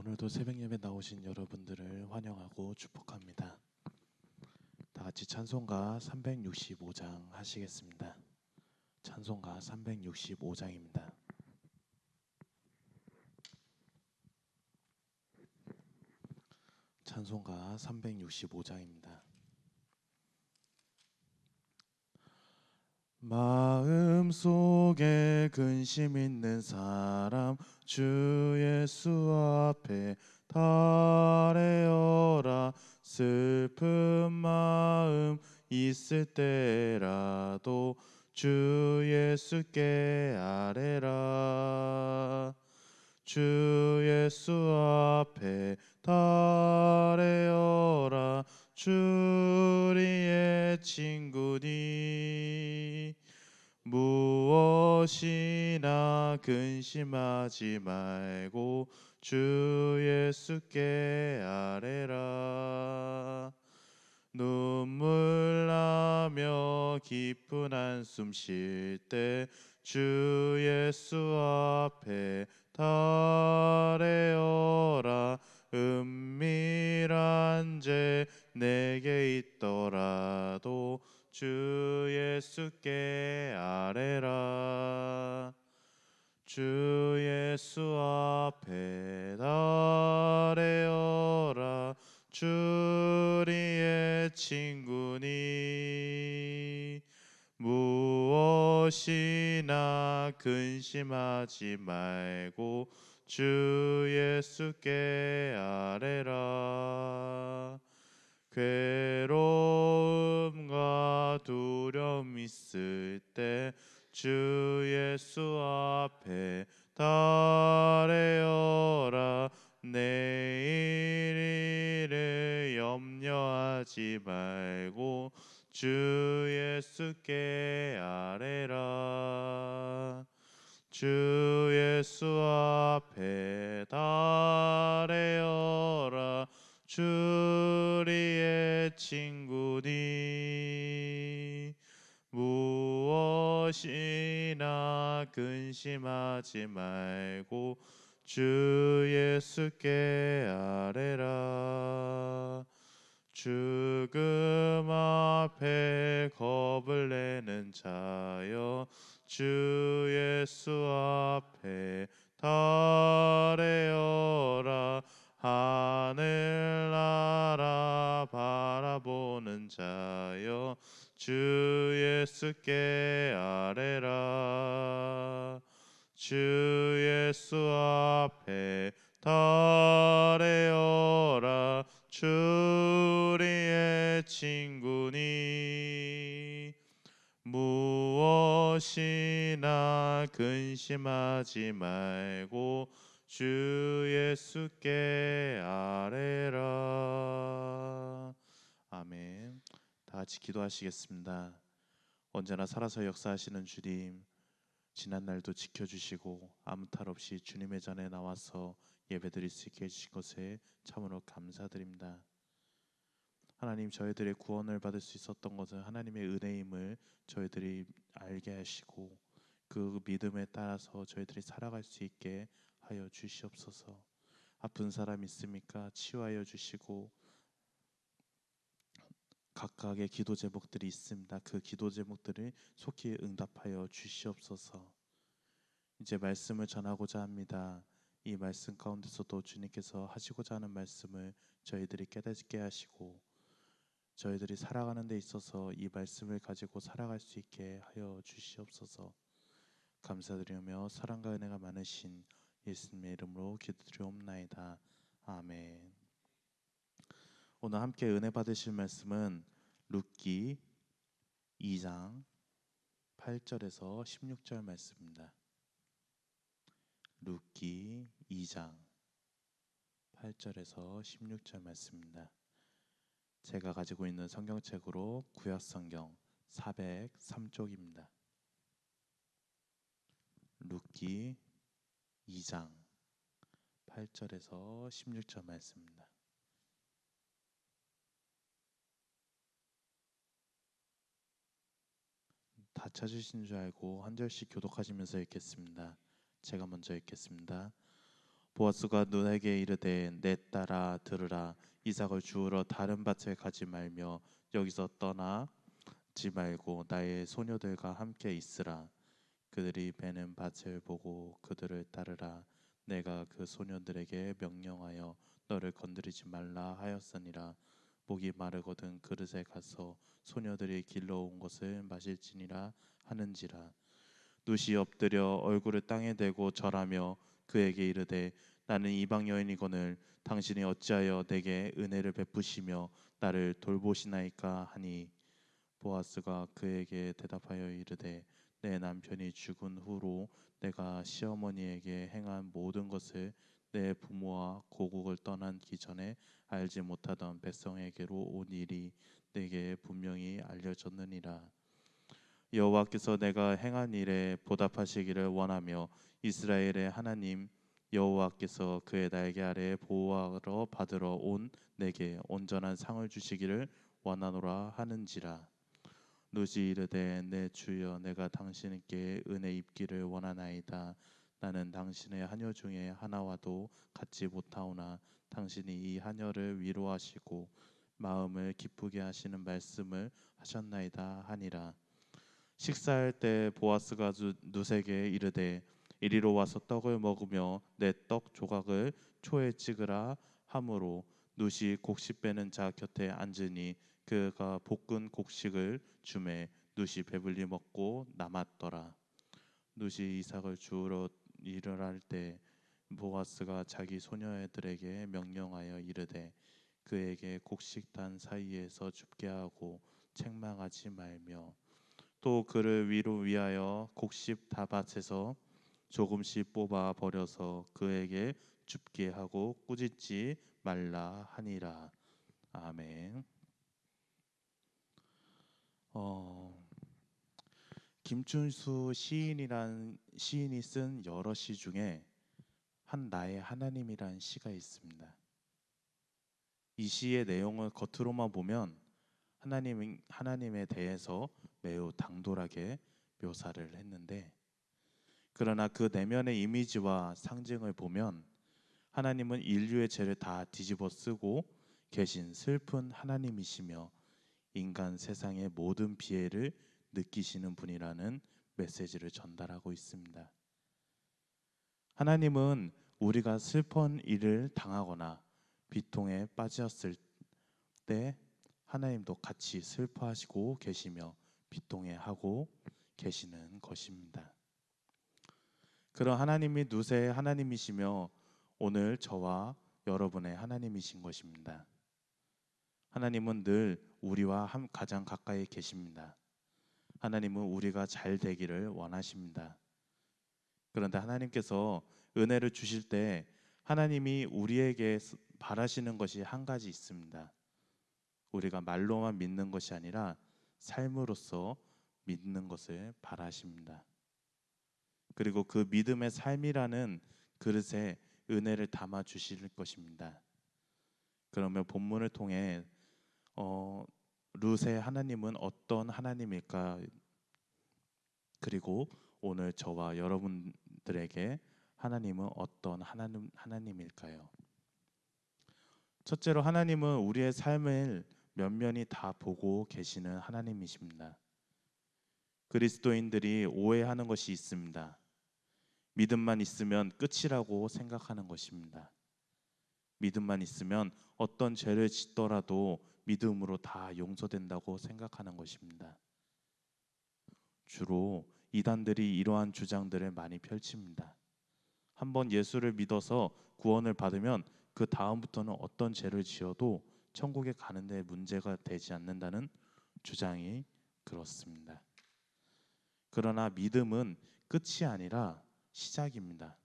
오늘도 새벽 예배 나오신 여러분들을 환영하고 축복합니다. 다 같이 찬송가 365장 하시겠습니다. 찬송가 365장입니다. 찬송가 365장입니다. 마음속에 근심 있는 사람 주 예수 앞에 달래어라. 슬픈 마음 있을 때라도 주 예수께 아뢰라. 주 예수 앞에 달래어라. 주 우리의 친구니 무엇이나 근심하지 말고 주 예수께 아뢰라. 눈물 나며 깊은 한숨 쉴 때 주 예수 앞에 달래어라. 은밀한 죄 내게 있더라도 주 예수께 아뢰라. 주 예수 앞에 달래어라. 주 우리의 친구니 무엇이나 근심하지 말고 주 예수께 아뢰라. 괴로움과 두려움 있을 때 주 예수 앞에 달래어라. 내일 일을 염려하지 말고 주 예수께 아뢰라. 주 예수 앞에 달래어라. 주 우리의 친구니 무엇이나 근심하지 말고 주 예수께 아뢰라. 죽음 앞에 겁을 내는 자여 주 예수 앞에 달래어라. 하늘나라 바라보는 자여 주 예수께 아뢰라. 주 예수 앞에 달래어라. 주 우리의 친구니 무엇이나 근심하지 말고 주 예수께 아뢰라. 아멘. 다 같이 기도하시겠습니다. 언제나 살아서 역사하시는 주님, 지난 날도 지켜주시고 아무 탈 없이 주님의 전에 나와서 예배드릴 수 있게 해주신 것에 참으로 감사드립니다. 하나님, 저희들의 구원을 받을 수 있었던 것은 하나님의 은혜임을 저희들이 알게 하시고 그 믿음에 따라서 저희들이 살아갈 수 있게 하여 주시옵소서. 아픈 사람 있습니까? 치유하여 주시고, 각각의 기도 제목들이 있습니다. 그 기도 제목들을 속히 응답하여 주시옵소서. 이제 말씀을 전하고자 합니다. 이 말씀 가운데서도 주님께서 하시고자 하는 말씀을 저희들이 깨닫게 하시고 저희들이 살아가는 데 있어서 이 말씀을 가지고 살아갈 수 있게 하여 주시옵소서. 감사드리며 사랑과 은혜가 많으신 예수님의 이름으로 기도드리옵나이다. 아멘. 오늘 함께 은혜 받으실 말씀은 룻기 2장 8절에서 16절 말씀입니다. 룻기 2장 8절에서 16절 말씀입니다. 제가 가지고 있는 성경책으로 구약성경 403쪽입니다. 룻기 2장 8절에서 16절 말씀입니다. 다 찾으신 줄 알고 한 절씩 교독하시면서 읽겠습니다. 제가 먼저 읽겠습니다. 보아스가 누에게 이르되 내 딸아 들으라. 이삭을 주우러 다른 밭에 가지 말며 여기서 떠나지 말고 나의 소녀들과 함께 있으라. 그들이 베는 밭을 보고 그들을 따르라. 내가 그 소년들에게 명령하여 너를 건드리지 말라 하였으니라. 목이 마르거든 그릇에 가서 소녀들이 길러온 것을 마실지니라 하는지라. 룻이 엎드려 얼굴을 땅에 대고 절하며 그에게 이르되 나는 이방 여인이거늘 당신이 어찌하여 내게 은혜를 베푸시며 나를 돌보시나이까 하니 보아스가 그에게 대답하여 이르되 내 남편이 죽은 후로 내가 시어머니에게 행한 모든 것을 내 부모와 고국을 떠나기 전에 알지 못하던 백성에게로 온 일이 내게 분명히 알려졌느니라. 여호와께서 내가 행한 일에 보답하시기를 원하며 이스라엘의 하나님 여호와께서 그의 날개 아래 보호하러 받으러 온 내게 온전한 상을 주시기를 원하노라 하는지라. 룻이 이르되 내 주여 내가 당신께 은혜 입기를 원하나이다. 나는 당신의 하녀 중에 하나와도 같지 못하오나 당신이 이 하녀를 위로하시고 마음을 기쁘게 하시는 말씀을 하셨나이다 하니라. 식사할 때 보아스가 룻에게 이르되 이리로 와서 떡을 먹으며 내 떡 조각을 초에 찍으라 하므로 룻이 곡식 빼는 자 곁에 앉으니 그가 볶은 곡식을 주매 룻이 배불리 먹고 남았더라. 룻이 이삭을 주우러 일어날 때 보아스가 자기 소녀들에게 명령하여 이르되 그에게 곡식단 사이에서 줍게 하고 책망하지 말며 또 그를 위하여 곡식 다밭에서 조금씩 뽑아 버려서 그에게 줍게 하고 꾸짖지 말라 하니라. 아멘. 김춘수 시인이란 시인이 쓴 여러 시 중에 한 나의 하나님이란 시가 있습니다. 이 시의 내용을 겉으로만 보면 하나님에 대해서 매우 당돌하게 묘사를 했는데, 그러나 그 내면의 이미지와 상징을 보면 하나님은 인류의 죄를 다 뒤집어 쓰고 계신 슬픈 하나님이시며 인간 세상의 모든 피해를 느끼시는 분이라는 메시지를 전달하고 있습니다. 하나님은 우리가 슬픈 일을 당하거나 비통에 빠졌을 때 하나님도 같이 슬퍼하시고 계시며 비통해하고 계시는 것입니다. 그런 하나님이 룻의 하나님이시며 오늘 저와 여러분의 하나님이신 것입니다. 하나님은 늘 우리와 가장 가까이 계십니다. 하나님은 우리가 잘 되기를 원하십니다. 그런데 하나님께서 은혜를 주실 때 하나님이 우리에게 바라시는 것이 한 가지 있습니다. 우리가 말로만 믿는 것이 아니라 삶으로서 믿는 것을 바라십니다. 그리고 그 믿음의 삶이라는 그릇에 은혜를 담아 주실 것입니다. 그러면 본문을 통해 룻의 하나님은 어떤 하나님일까? 그리고 오늘 저와 여러분들에게 하나님은 어떤 하나님일까요? 첫째로 하나님은 우리의 삶을 면면히 다 보고 계시는 하나님이십니다. 그리스도인들이 오해하는 것이 있습니다. 믿음만 있으면 끝이라고 생각하는 것입니다. 믿음만 있으면 어떤 죄를 짓더라도 믿음으로 다 용서된다고 생각하는 것입니다. 주로 이단들이 이러한 주장들을 많이 펼칩니다. 한번 예수를 믿어서 구원을 받으면 그 다음부터는 어떤 죄를 지어도 천국에 가는 데 문제가 되지 않는다는 주장이 그렇습니다. 그러나 믿음은 끝이 아니라 시작입니다.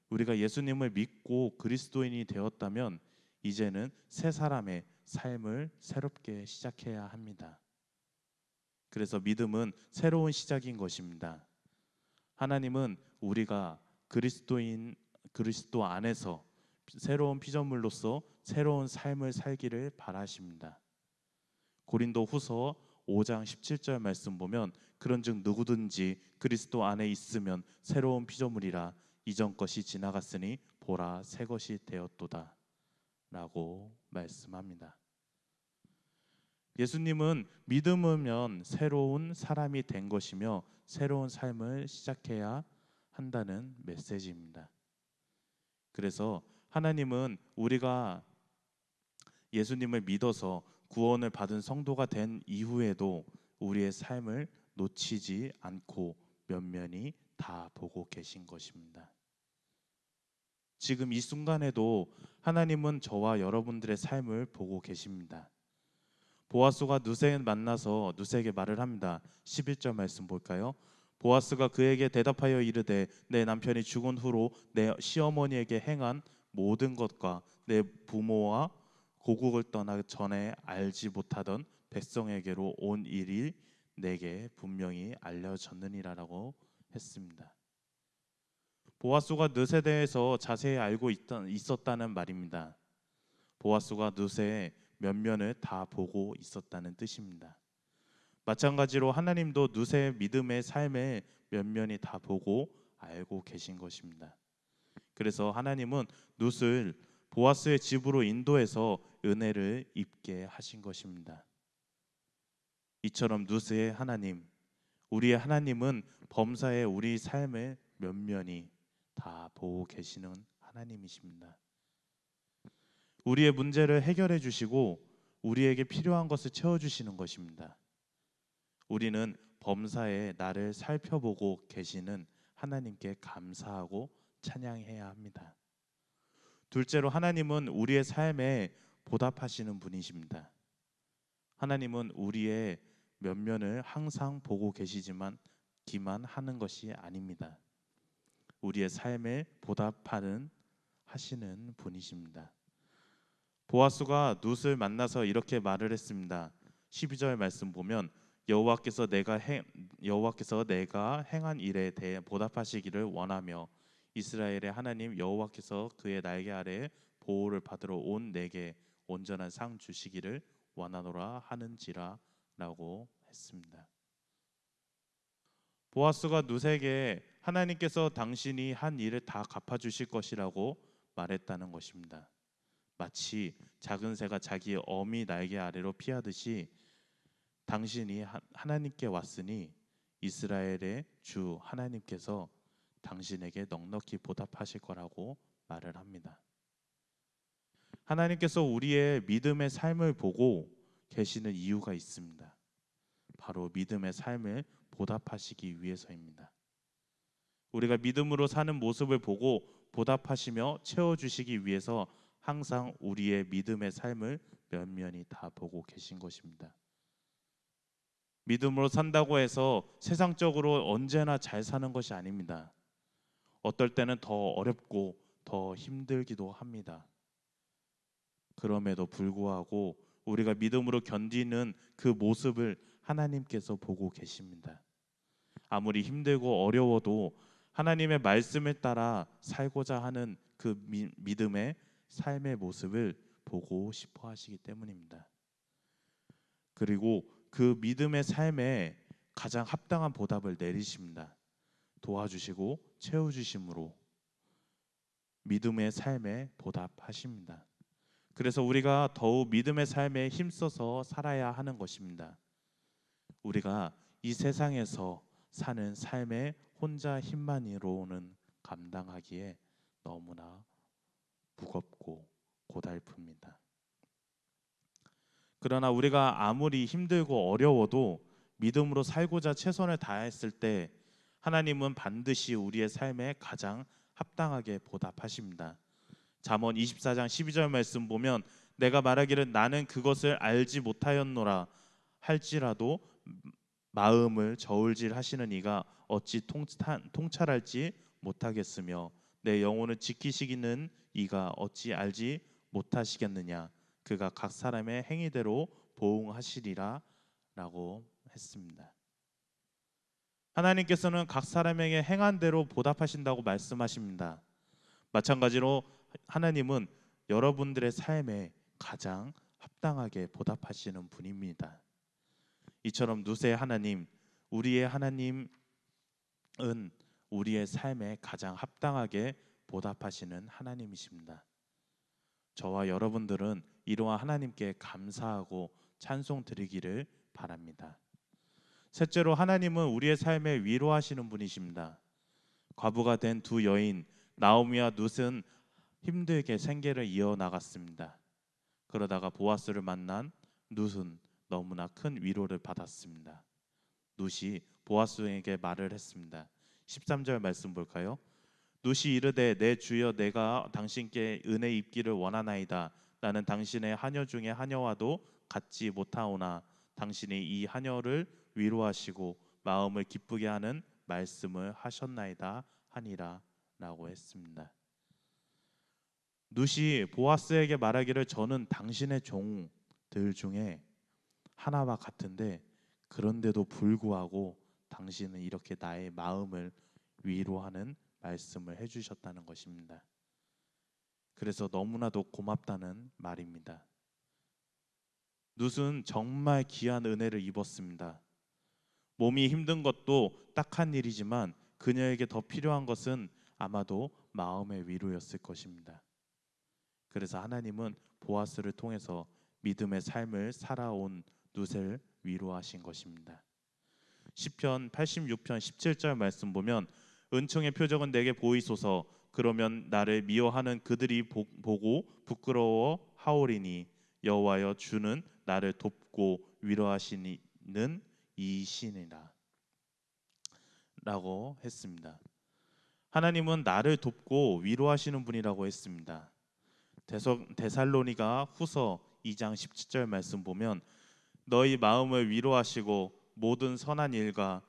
우리가 예수님을 믿고 그리스도인이 되었다면 이제는 새 사람의 삶을 새롭게 시작해야 합니다. 그래서 믿음은 새로운 시작인 것입니다. 하나님은 우리가 그리스도 안에서 새로운 피조물로서 새로운 삶을 살기를 바라십니다. 고린도후서 5장 17절 말씀 보면 그런즉 누구든지 그리스도 안에 있으면 새로운 피조물이라 이전 것이 지나갔으니 보라 새 것이 되었도다 라고 말씀합니다. 예수님은 믿음이면 새로운 사람이 된 것이며 새로운 삶을 시작해야 한다는 메시지입니다. 그래서 하나님은 우리가 예수님을 믿어서 구원을 받은 성도가 된 이후에도 우리의 삶을 놓치지 않고 면면히 다 보고 계신 것입니다. 지금 이 순간에도 하나님은 저와 여러분들의 삶을 보고 계십니다. 보아스가 누세를 만나서 누세에게 말을 합니다. 11절 말씀 볼까요? 보아스가 그에게 대답하여 이르되 내 남편이 죽은 후로 내 시어머니에게 행한 모든 것과 내 부모와 고국을 떠나기 전에 알지 못하던 백성에게로 온 일이 내게 분명히 알려졌느니라라고 했습니다. 보아스가 누세에 대해서 자세히 알고 있었다는 말입니다. 보아스가 누세의 면면을 다 보고 있었다는 뜻입니다. 마찬가지로 하나님도 누세의 믿음의 삶의 면면이 다 보고 알고 계신 것입니다. 그래서 하나님은 룻을 보아스의 집으로 인도해서 은혜를 입게 하신 것입니다. 이처럼 룻의 하나님, 우리의 하나님은 범사에 우리 삶의 면면이 다 보고 계시는 하나님이십니다. 우리의 문제를 해결해 주시고 우리에게 필요한 것을 채워주시는 것입니다. 우리는 범사에 나를 살펴보고 계시는 하나님께 감사하고 찬양해야 합니다. 둘째로 하나님은 우리의 삶에 보답하시는 분이십니다. 하나님은 우리의 면면을 항상 보고 계시지만 기만 하는 것이 아닙니다. 우리의 삶에 보답하는 하시는 분이십니다. 보아스가 룻을 만나서 이렇게 말을 했습니다. 12절 말씀 보면 여호와께서 내가 행한 일에 대해 보답하시기를 원하며 이스라엘의 하나님 여호와께서 그의 날개 아래 보호를 받으러 온 내게 온전한 상 주시기를 원하노라 하는지라 라고 했습니다. 보아스가 룻에게 하나님께서 당신이 한 일을 다 갚아주실 것이라고 말했다는 것입니다. 마치 작은 새가 자기 어미 날개 아래로 피하듯이 당신이 하나님께 왔으니 이스라엘의 주 하나님께서 당신에게 넉넉히 보답하실 거라고 말을 합니다. 하나님께서 우리의 믿음의 삶을 보고 계시는 이유가 있습니다. 바로 믿음의 삶을 보답하시기 위해서입니다. 우리가 믿음으로 사는 모습을 보고 보답하시며 채워주시기 위해서 항상 우리의 믿음의 삶을 면면히 다 보고 계신 것입니다. 믿음으로 산다고 해서 세상적으로 언제나 잘 사는 것이 아닙니다. 어떨 때는 더 어렵고 더 힘들기도 합니다. 그럼에도 불구하고 우리가 믿음으로 견디는 그 모습을 하나님께서 보고 계십니다. 아무리 힘들고 어려워도 하나님의 말씀을 따라 살고자 하는 그 믿음의 삶의 모습을 보고 싶어 하시기 때문입니다. 그리고 그 믿음의 삶에 가장 합당한 보답을 내리십니다. 도와주시고 채워주심으로 믿음의 삶에 보답하십니다. 그래서 우리가 더욱 믿음의 삶에 힘써서 살아야 하는 것입니다. 우리가 이 세상에서 사는 삶에 혼자 힘만으로는 감당하기에 너무나 무겁고 고달픕니다. 그러나 우리가 아무리 힘들고 어려워도 믿음으로 살고자 최선을 다했을 때 하나님은 반드시 우리의 삶에 가장 합당하게 보답하십니다. 잠언 24장 12절 말씀 보면 내가 말하기를 나는 그것을 알지 못하였노라 할지라도 마음을 저울질 하시는 이가 어찌 통찰할지 못하겠으며 내 영혼을 지키시기는 이가 어찌 알지 못하시겠느냐 그가 각 사람의 행위대로 보응하시리라 라고 했습니다. 하나님께서는 각 사람에게 행한 대로 보답하신다고 말씀하십니다. 마찬가지로 하나님은 여러분들의 삶에 가장 합당하게 보답하시는 분입니다. 이처럼 룻의 하나님, 우리의 하나님은 우리의 삶에 가장 합당하게 보답하시는 하나님이십니다. 저와 여러분들은 이러한 하나님께 감사하고 찬송 드리기를 바랍니다. 셋째로, 하나님은 우리의 삶에 위로하시는 분이십니다. 과부가 된 두 여인 나오미와 룻은 힘들게 생계를 이어나갔습니다. 그러다가 보아스를 만난 룻은 너무나 큰 위로를 받았습니다. 룻이 보아스에게 말을 했습니다. 13절 말씀 볼까요? 룻이 이르되 내 주여, 내가 당신께 은혜 입기를 원하나이다. 나는 당신의 하녀 중에 하녀와도 같지 못하오나 당신이 이 하녀를 위로하시고 마음을 기쁘게 하는 말씀을 하셨나이다 하니라 라고 했습니다. 룻이 보아스에게 말하기를 저는 당신의 종들 중에 하나와 같은데 그런데도 불구하고 당신은 이렇게 나의 마음을 위로하는 말씀을 해주셨다는 것입니다. 그래서 너무나도 고맙다는 말입니다. 룻은 정말 귀한 은혜를 입었습니다. 몸이 힘든 것도 딱한 일이지만 그녀에게 더 필요한 것은 아마도 마음의 위로였을 것입니다. 그래서 하나님은 보아스를 통해서 믿음의 삶을 살아온 룻을 위로하신 것입니다. 시편 86편 17절 말씀 보면 은총의 표적은 내게 보이소서. 그러면 나를 미워하는 그들이 보고 부끄러워 하오리니 여호와여, 주는 나를 돕고 위로하시는 이시니라 라고 했습니다. 하나님은 나를 돕고 위로하시는 분이라고 했습니다. 데살로니가 후서 2장 17절 말씀 보면 너희 마음을 위로하시고 모든 선한 일과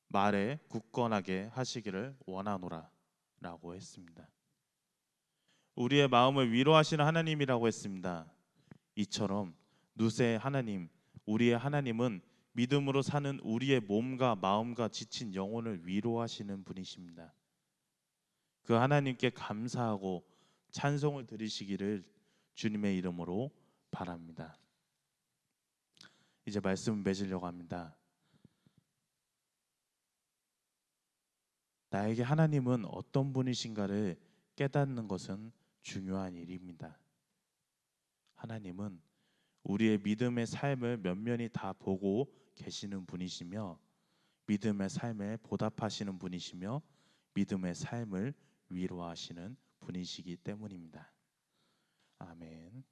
말에 굳건하게 하시기를 원하노라 라고 했습니다. 우리의 마음을 위로하시는 하나님이라고 했습니다. 이처럼 룻의 하나님, 우리의 하나님은 믿음으로 사는 우리의 몸과 마음과 지친 영혼을 위로하시는 분이십니다. 그 하나님께 감사하고 찬송을 드리시기를 주님의 이름으로 바랍니다. 이제 말씀을 맺으려고 합니다. 나에게 하나님은 어떤 분이신가를 깨닫는 것은 중요한 일입니다. 하나님은 우리의 믿음의 삶을 면면히 다 보고 계시는 분이시며 믿음의 삶에 보답하시는 분이시며 믿음의 삶을 위로하시는 분이시기 때문입니다. 아멘.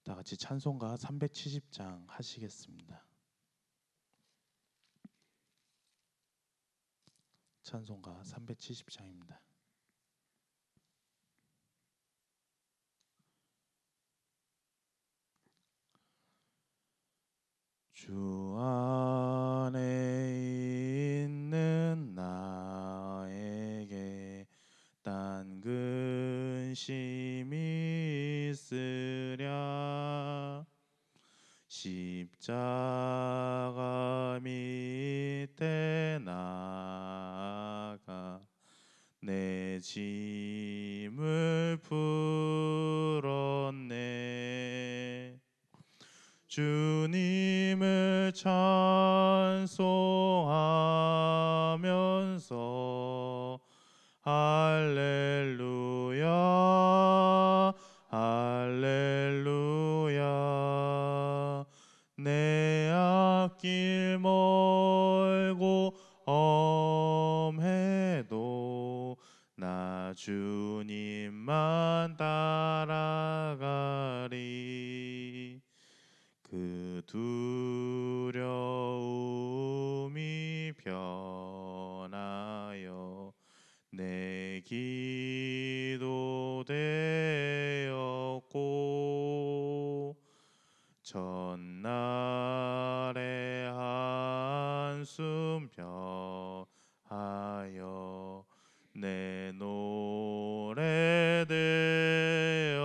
다 같이 찬송가 370장 하시겠습니다. 찬송가 370장입니다. 주 안에 있는 나에게 딴 근심이 있으랴. 십자가 밑에 나아가 내 짐을 풀었네. 주님을 찬송하면서 할렐루야 할렐루야. 내 앞길 멀고 험해도 나 주님만 따라가리. 그 두려움이 변하여 내 기도 되었고 전날의 한숨 변하여 내 노래 되었네.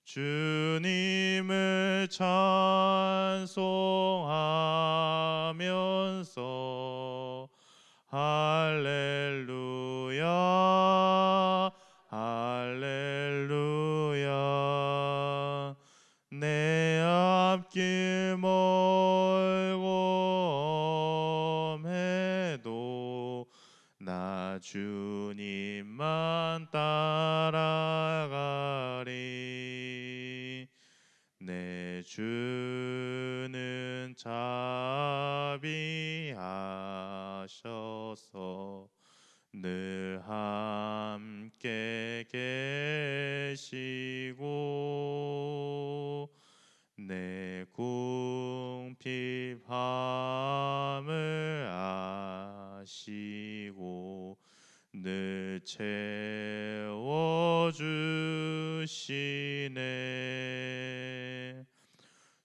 주님을 찬송하면서 할렐루야 할렐루야. 내 앞길 주님만 따라가리. 내 주는 자비하셔서 늘 함께 계시고 내 궁핍함을 아시고 늘 채워주시네.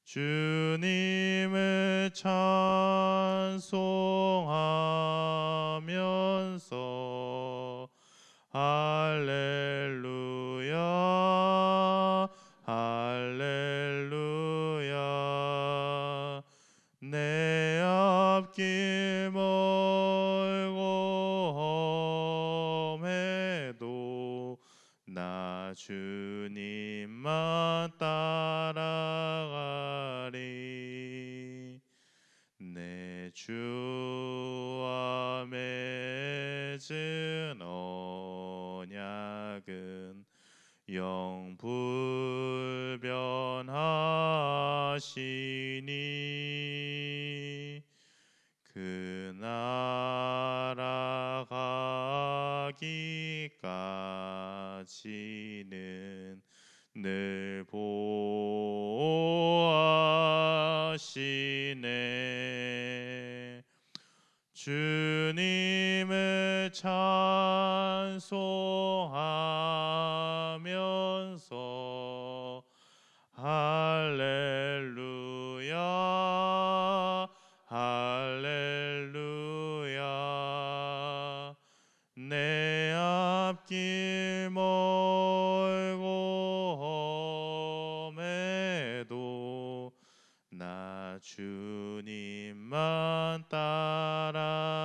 주님을 찬송하면서 할렐루야 할렐루야. 내 앞길 멀고 험해도 나 주님만 따라가리. 내 주와 맺은 언약은 영불변하시니 그 나라 가기까지는 늘 보호하시네. 주님을 찬송하면서 할렐루야 할렐루야. 내 앞길 멀고 험해도 나 주님만 따라